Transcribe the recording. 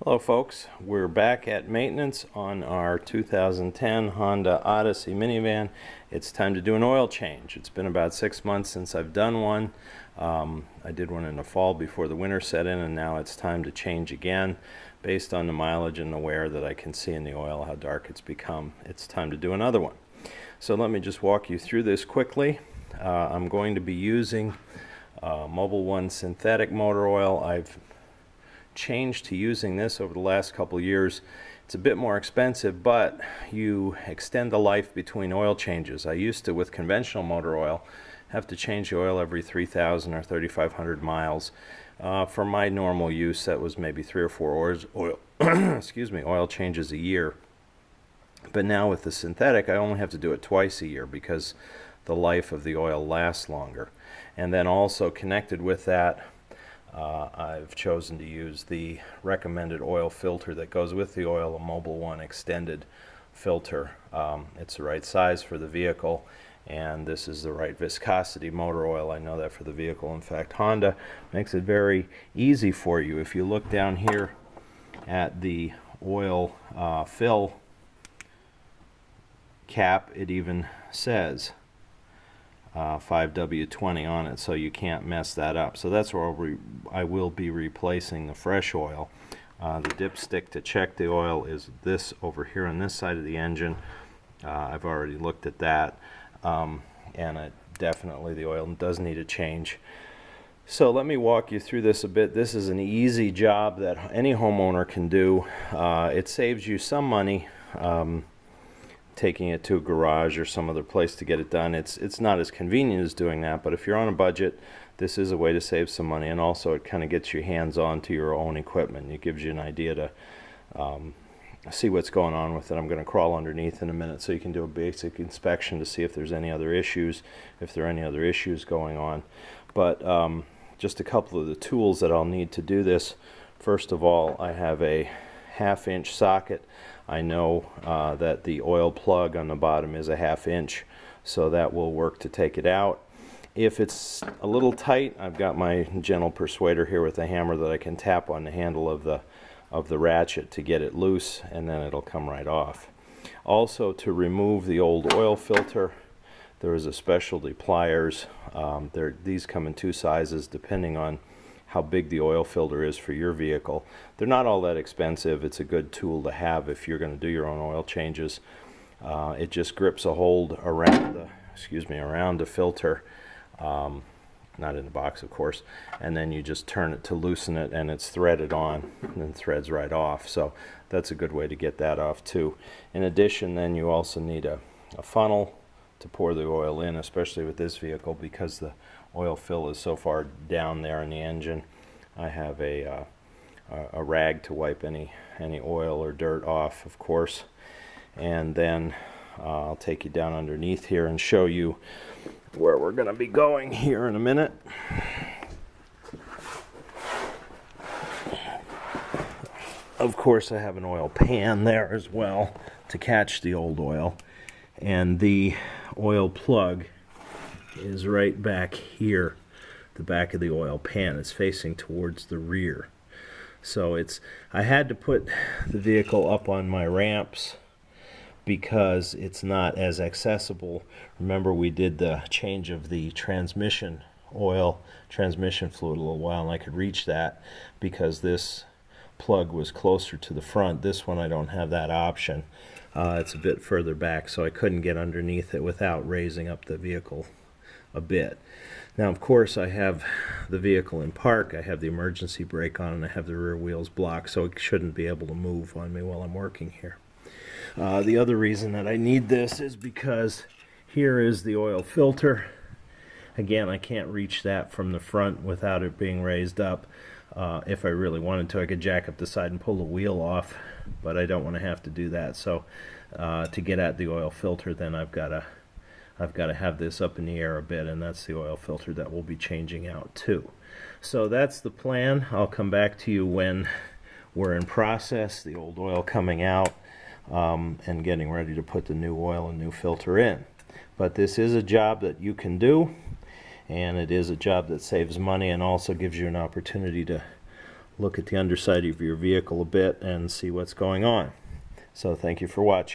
Hello folks, we're back at maintenance on our 2010 Honda Odyssey minivan. It's time to do an oil change. It's been about 6 months since I've done one. I did one in the fall before the winter set in, and now it's time to change again. Based on the mileage and the wear that I can see in the oil, how dark it's become, it's time to do another one. So let me just walk you through this quickly. I'm going to be using Mobil 1 synthetic motor oil. I've changed to using this over the last couple years. It's a bit more expensive, but you extend the life between oil changes. I used to, with conventional motor oil, have to change the oil every 3,000 or 3,500 miles. For my normal use, that was maybe 3 or 4 oil oil changes a year. But now with the synthetic, I only have to do it twice a year because the life of the oil lasts longer. And then also connected with that, I've chosen to use the recommended oil filter that goes with the oil, a Mobil 1 extended filter. It's the right size for the vehicle, and this is the right viscosity motor oil. I know that for the vehicle. In fact, Honda makes it very easy for you. If you look down here at the oil fill cap, it even says 5W20 on it, so you can't mess that up. So that's where I will be replacing the fresh oil. The dipstick to check the oil is this over here on this side of the engine. I've already looked at that, and definitely the oil does need a change. So let me walk you through this a bit. This is an easy job that any homeowner can do. It saves you some money taking it to a garage or some other place to get it done. It's not as convenient as doing that, but if you're on a budget, this is a way to save some money, and also it kind of gets you hands-on to your own equipment. It gives you an idea to see what's going on with it. I'm going to crawl underneath in a minute so you can do a basic inspection to see if there's any other issues, if there are any other issues going on. But just a couple of the tools that I'll need to do this. First of all, I have a 1/2 inch socket. I know that the oil plug on the bottom is a 1/2 inch, so that will work to take it out. If it's a little tight, I've got my gentle persuader here with a hammer that I can tap on the handle of the ratchet to get it loose, and then it'll come right off. Also, to remove the old oil filter, there is a specialty pliers. These come in 2 sizes depending on how big the oil filter is for your vehicle. They're not all that expensive. It's a good tool to have if you're going to do your own oil changes. It just grips a hold around the filter, not in the box of course, and then you just turn it to loosen it, and it's threaded on and then threads right off. So that's a good way to get that off too. In addition, then you also need a funnel to pour the oil in, especially with this vehicle because the oil fill is so far down there in the engine. I have a rag to wipe any oil or dirt off, of course, and then I'll take you down underneath here and show you where we're going to be going here in a minute. Of course, I have an oil pan there as well to catch the old oil, and the oil plug is right back here. The back of the oil pan is facing towards the rear. So I had to put the vehicle up on my ramps because it's not as accessible. Remember, we did the change of the transmission fluid a little while, and I could reach that because this plug was closer to the front. This one I don't have that option. It's a bit further back, so I couldn't get underneath it without raising up the vehicle a bit. Now, of course, I have the vehicle in park. I have the emergency brake on, and I have the rear wheels blocked, so it shouldn't be able to move on me while I'm working here. The other reason that I need this is because here is the oil filter. Again, I can't reach that from the front without it being raised up. If I really wanted to, I could jack up the side and pull the wheel off, but I don't want to have to do that. So to get at the oil filter, then I've got to have this up in the air a bit, and that's the oil filter that we'll be changing out too. So that's the plan. I'll come back to you when we're in process, the old oil coming out, and getting ready to put the new oil and new filter in. But this is a job that you can do, and it is a job that saves money and also gives you an opportunity to look at the underside of your vehicle a bit and see what's going on. So thank you for watching.